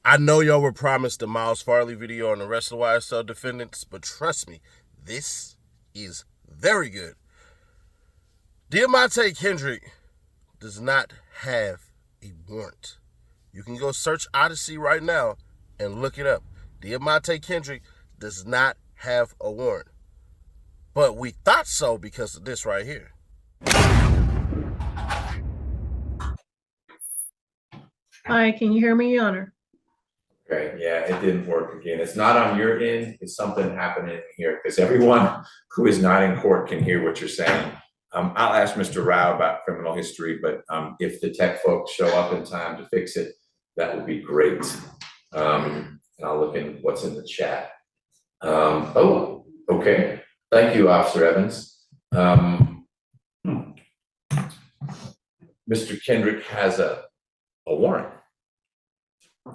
I know y'all were promised the Miles Farley video on the rest of the YSL defendants, but trust me, this is very good. Diamante Kendrick does not have a warrant. You can go search Odyssey right now and look it up. Diamante Kendrick does not have a warrant. But we thought so because of this right here. Hi, can you hear me, Your Honor? Okay, yeah, it didn't work again. It's not on your end, it's something happening here, because everyone who is not in court can hear what you're saying. I'll ask Mr. Rao about criminal history, but if the tech folks show up in time to fix it, that would be great. And I'll look in what's in the chat. Oh, okay. Thank you, Officer Evans. Mr. Kendrick has a warrant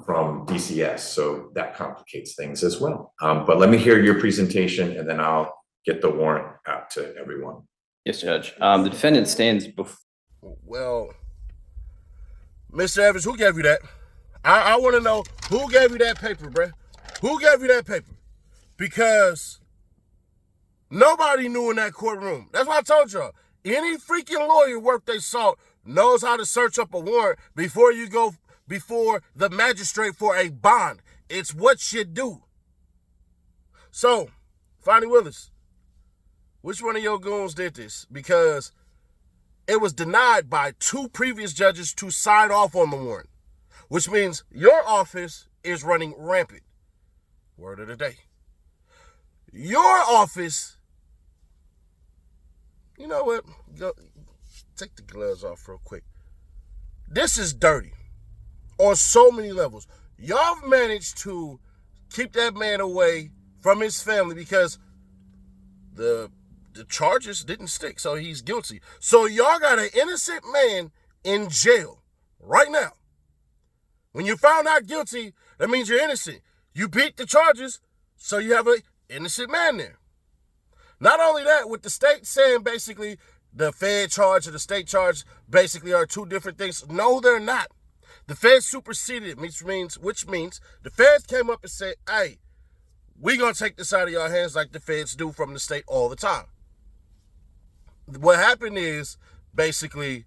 from DCS, so that complicates things as well. But let me hear your presentation and then I'll get the warrant out to everyone. Yes, Judge. The defendant stands before. Well, Mr. Evans, who gave you that? I want to know who gave you that paper, bruh? Who gave you that paper? Because nobody knew in that courtroom. That's why I told y'all. Any freaking lawyer worth their salt knows how to search up a warrant before you go before the magistrate for a bond. It's what you do. So, Fani Willis, which one of your goons did this? Because it was denied by 2 previous judges to sign off on the warrant, which means your office is running rampant. Word of the day. Your office, you know what? Go, take the gloves off real quick. This is dirty on so many levels. Y'all have managed to keep that man away from his family because the charges didn't stick, so he's guilty. So y'all got an innocent man in jail right now. When you found out guilty, that means you're innocent. You beat the charges, so you have an innocent man there. Not only that, with the state saying basically the Fed charge and the state charge basically are 2 different things. No, they're not. The Fed superseded it, which means the Feds came up and said, hey, we're going to take this out of your hands like the Feds do from the state all the time. What happened is, basically,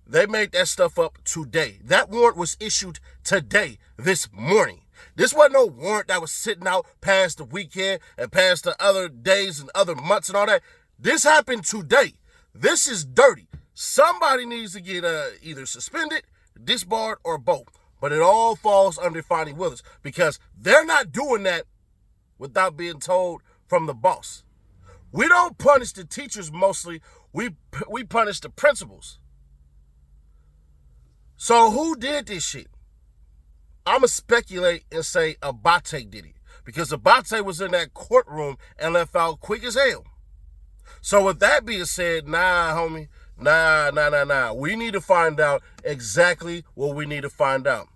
they made that stuff up today. That warrant was issued today, this morning. This wasn't no warrant that was sitting out past the weekend and past the other days and other months and all that. This happened today. This is dirty. Somebody needs to get either suspended, disbarred, or both. But it all falls under Fani Willis because they're not doing that without being told from the boss. We don't punish the teachers mostly. We punish the principals. So who did this shit? I'm going to speculate and say Abate did it because Abate was in that courtroom and left out quick as hell. So with that being said, nah, homie, nah. We need to find out exactly what we need to find out.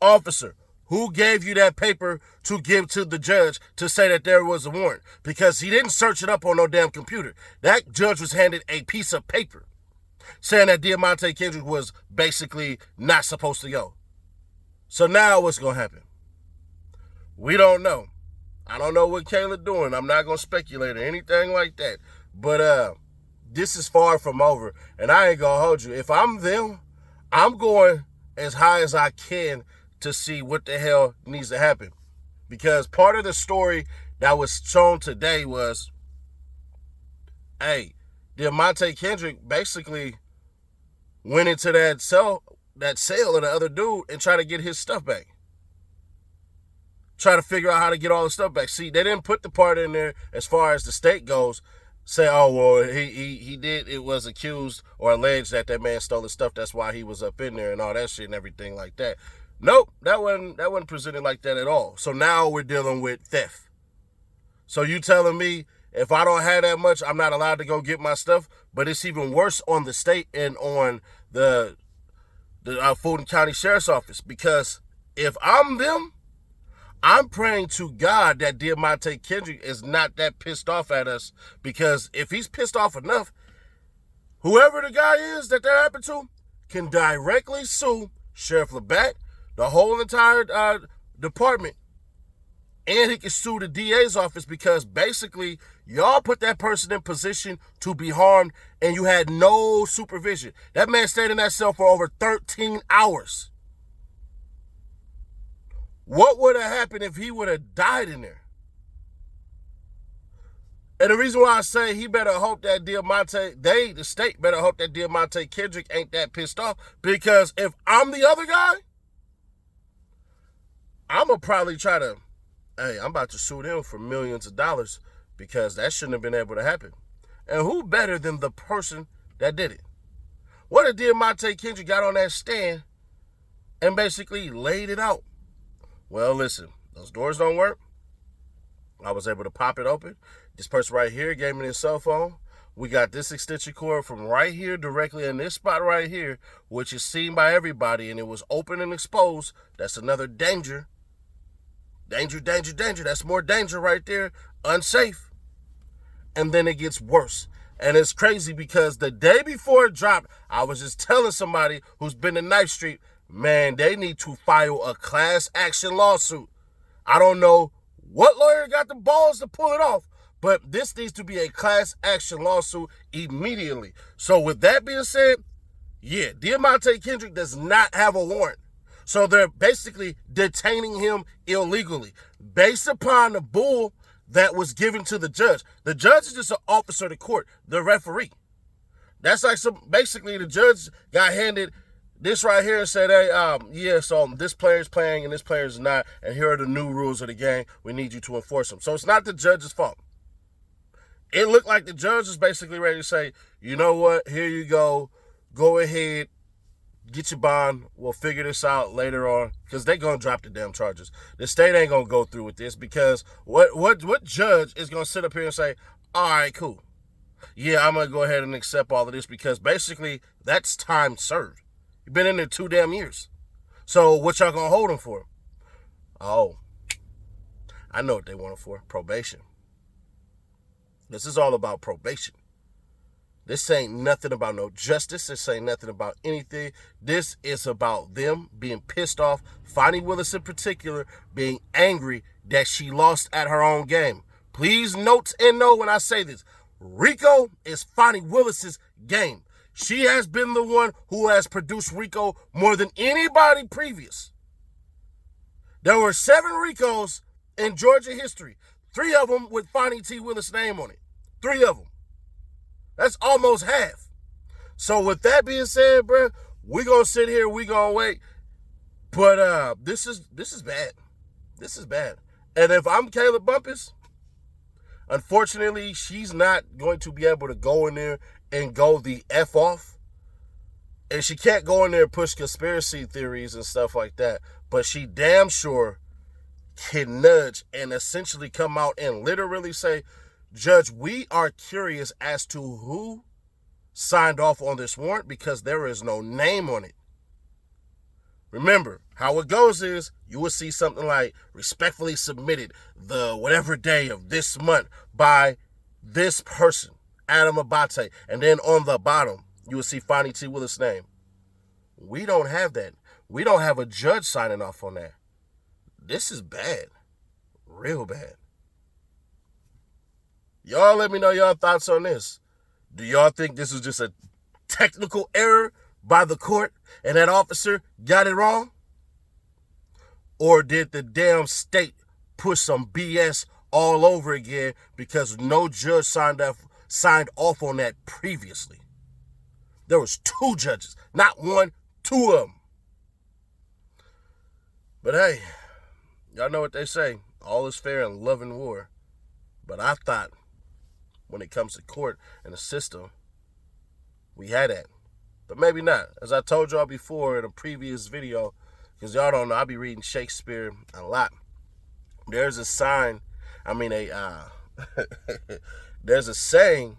Officer, who gave you that paper to give to the judge to say that there was a warrant? Because he didn't search it up on no damn computer. That judge was handed a piece of paper saying that Diamante Kendrick was basically not supposed to go. So now what's going to happen? We don't know. I don't know what Kayla doing. I'm not going to speculate or anything like that. But this is far from over. And I ain't going to hold you. If I'm them, I'm going as high as I can to see what the hell needs to happen. Because part of the story that was shown today was, hey, Diamante Kendrick basically went into that cell of the other dude and tried to get his stuff back. Try to figure out how to get all the stuff back. See, they didn't put the part in there as far as the state goes, say, oh, well, he did, it was accused or alleged that man stole his stuff. That's why he was up in there and all that shit and everything like that. Nope, that wasn't presented like that at all. So now we're dealing with theft. So you telling me if I don't have that much, I'm not allowed to go get my stuff? But it's even worse on the state and on the Fulton County Sheriff's Office. Because if I'm them, I'm praying to God that Diamante Kendrick is not that pissed off at us. Because if he's pissed off enough, whoever the guy is that happened to can directly sue Sheriff Labatt, the whole entire department. And he can sue the DA's office because basically y'all put that person in position to be harmed and you had no supervision. That man stayed in that cell for over 13 hours. What would have happened if he would have died in there? And the reason why I say he better hope that the state better hope that Diamante Kendrick ain't that pissed off, because if I'm the other guy, I'm going to probably try to, hey, I'm about to sue them for millions of dollars because that shouldn't have been able to happen. And who better than the person that did it? What if Diamante Kendrick got on that stand and basically laid it out? Well, listen, those doors don't work. I was able to pop it open. This person right here gave me his cell phone. We got this extension cord from right here directly in this spot right here, which is seen by everybody, and it was open and exposed. That's another danger. Danger, danger, danger. That's more danger right there. Unsafe. And then it gets worse. And it's crazy because the day before it dropped, I was just telling somebody who's been to Knife Street, man, they need to file a class action lawsuit. I don't know what lawyer got the balls to pull it off, but this needs to be a class action lawsuit immediately. So with that being said, yeah, Diamante Kendrick does not have a warrant. So they're basically detaining him illegally based upon the bull that was given to the judge. The judge is just an officer of the court, the referee. That's like basically the judge got handed this right here and said, hey, so this player's playing and this player's not, and here are the new rules of the game. We need you to enforce them. So it's not the judge's fault. It looked like the judge was basically ready to say, you know what, here you go. Go ahead, get your bond. We'll figure this out later on, because they're going to drop the damn charges. The state ain't going to go through with this, because what judge is going to sit up here and say, all right, cool. Yeah, I'm going to go ahead and accept all of this, because basically that's time served. You've been in there 2 damn years. So what y'all going to hold him for? Oh, I know what they want him for. Probation. This is all about probation. This ain't nothing about no justice. This ain't nothing about anything. This is about them being pissed off. Fani Willis in particular being angry that she lost at her own game. Please note and know when I say this. Rico is Fani Willis's game. She has been the one who has produced Rico more than anybody previous. There were 7 Ricos in Georgia history. 3 of them with Fani T. Willis' name on it. 3 of them. That's almost half. So with that being said, bro, we're going to sit here, we're going to wait. But this is bad. This is bad. And if I'm Caleb Bumpus, unfortunately, she's not going to be able to go in there and go the F off. And she can't go in there and push conspiracy theories and stuff like that. But she damn sure can nudge and essentially come out and literally say, Judge, we are curious as to who signed off on this warrant because there is no name on it. Remember, how it goes is you will see something like respectfully submitted the whatever day of this month by this person, Adam Abate. And then on the bottom, you will see Fani T. Willis' name. We don't have that. We don't have a judge signing off on that. This is bad. Real bad. Y'all let me know y'all thoughts on this. Do y'all think this was just a technical error by the court and that officer got it wrong? Or did the damn state push some BS all over again because no judge signed off on that previously? There was 2 judges, not 1, 2 of them. But hey, y'all know what they say. All is fair in love and war. But I thought when it comes to court and the system, we had that. But maybe not. As I told y'all before in a previous video, because y'all don't know, I be reading Shakespeare a lot. There's a sign, there's a saying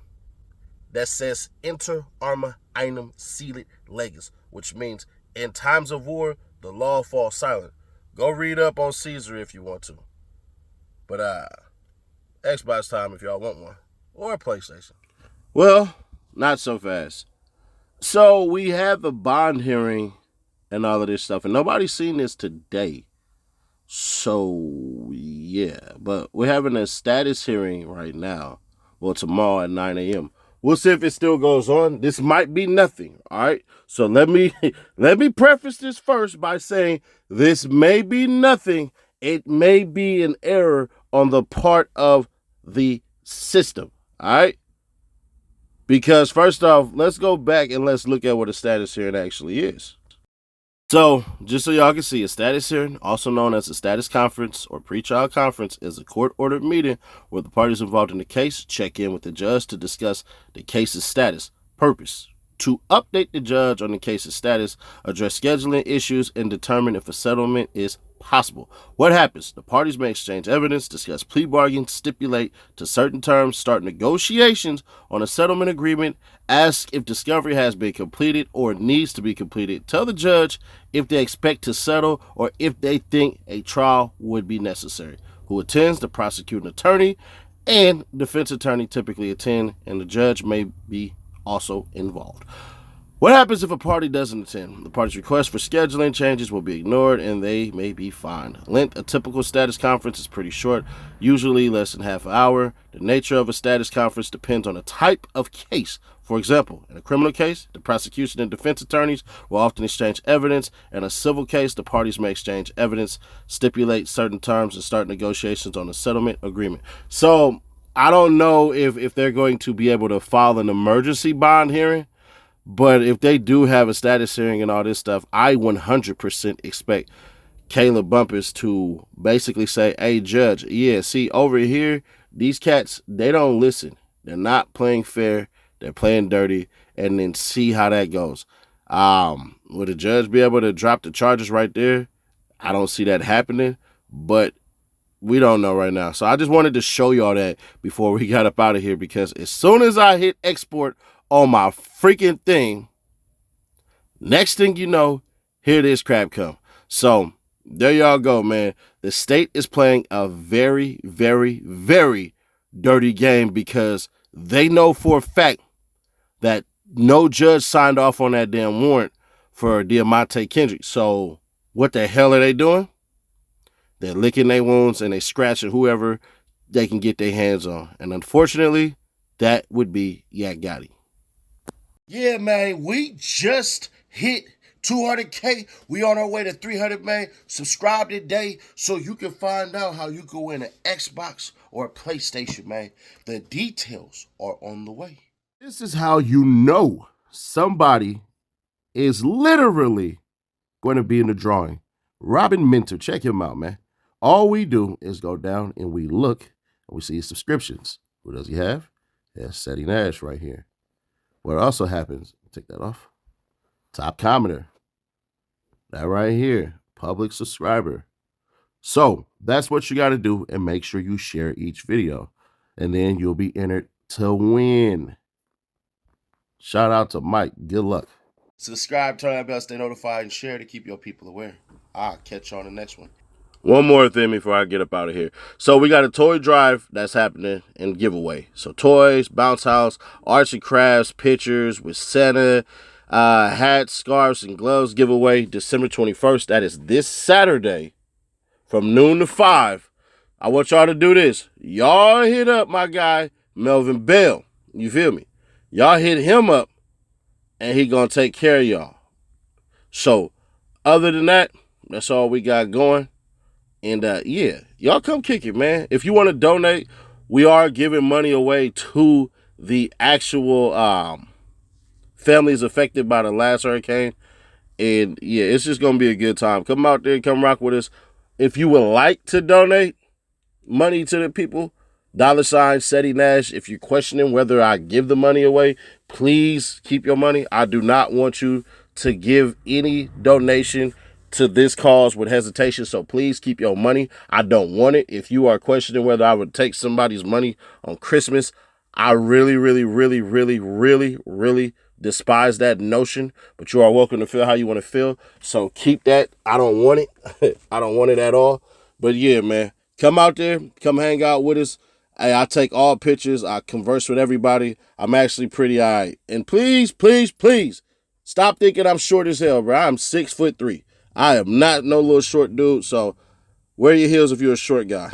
that says, inter arma einem silet leges, which means in times of war, the law falls silent. Go read up on Caesar if you want to. But Xbox time if y'all want one. Or a PlayStation. Well, not so fast. So we have the bond hearing and all of this stuff. And nobody's seen this today. So, yeah, but we're having a status hearing right now. Well, tomorrow at 9 a.m. We'll see if it still goes on. This might be nothing, all right? So let me preface this first by saying this may be nothing. It may be an error on the part of the system, all right? Because first off, let's go back and let's look at what a status hearing actually is. So, just so y'all can see, a status hearing, also known as a status conference or pretrial conference, is a court-ordered meeting where the parties involved in the case check in with the judge to discuss the case's status. Purpose: to update the judge on the case's status, address scheduling issues, and determine if a settlement is possible. What happens? The parties may exchange evidence, discuss plea bargains, stipulate to certain terms, start negotiations on a settlement agreement, ask if discovery has been completed or needs to be completed, tell the judge if they expect to settle or if they think a trial would be necessary. Who attends? The prosecuting attorney and defense attorney typically attend, and the judge may be also involved. What happens if a party doesn't attend? The party's request for scheduling changes will be ignored and they may be fined. Length: a typical status conference is pretty short, usually less than half an hour. The nature of a status conference depends on the type of case. For example, in a criminal case, the prosecution and defense attorneys will often exchange evidence. In a civil case, the parties may exchange evidence, stipulate certain terms, and start negotiations on a settlement agreement. So I don't know if they're going to be able to file an emergency bond hearing. But if they do have a status hearing and all this stuff, I 100% expect Caleb Bumpus to basically say, hey, judge, yeah, see, over here, these cats, they don't listen. They're not playing fair. They're playing dirty. And then see how that goes. Would the judge be able to drop the charges right there? I don't see that happening. But we don't know right now. So I just wanted to show y'all that before we got up out of here, because as soon as I hit export on my freaking thing, next thing you know, here this crap come. So there y'all go, man. The state is playing a very, very, very dirty game because they know for a fact that no judge signed off on that damn warrant for Diamante Kendrick. So what the hell are they doing? They're licking their wounds and they scratching whoever they can get their hands on. And unfortunately, that would be Yak Gotti. Yeah, man, we just hit 200K. We on our way to 300, man. Subscribe today so you can find out how you can win an Xbox or a PlayStation, man. The details are on the way. This is how you know somebody is literally going to be in the drawing. Robin Minter, check him out, man. All we do is go down and we look and we see his subscriptions. Who does he have? That's Seti Nash right here. What also happens, take that off, top commenter, that right here, public subscriber. So that's what you got to do, and make sure you share each video, and then you'll be entered to win. Shout out to Mike. Good luck. Subscribe, turn that bell, stay notified, and share to keep your people aware. I'll catch you on the next one. One more thing before I get up out of here. So we got a toy drive that's happening and giveaway. So toys, bounce house, arts and crafts, pictures with Santa, hats, scarves, and gloves giveaway December 21st. That is this Saturday from noon to 5. I want y'all to do this. Y'all hit up my guy, Melvin Bell. You feel me? Y'all hit him up and he gonna take care of y'all. So other than that, that's all we got going. And yeah, y'all come kick it, man. If you want to donate, we are giving money away to the actual families affected by the last hurricane. And yeah, it's just going to be a good time. Come out there, come rock with us. If you would like to donate money to the people, $ Seti Nash. If you're questioning whether I give the money away, please keep your money. I do not want you to give any donation to this cause with hesitation, so please keep your money. I don't want it. If you are questioning whether I would take somebody's money on Christmas, I really, really, really, really, really, really despise that notion, but you are welcome to feel how you want to feel, so keep that. I don't want it. I don't want it at all. But yeah, man, come out there, come hang out with us. Hey, I take all pictures. I converse with everybody. I'm actually pretty all right. And please, please, please, stop thinking I'm short as hell, bro. I'm 6'3". I am not no little short dude, so Wear your heels if you're a short guy.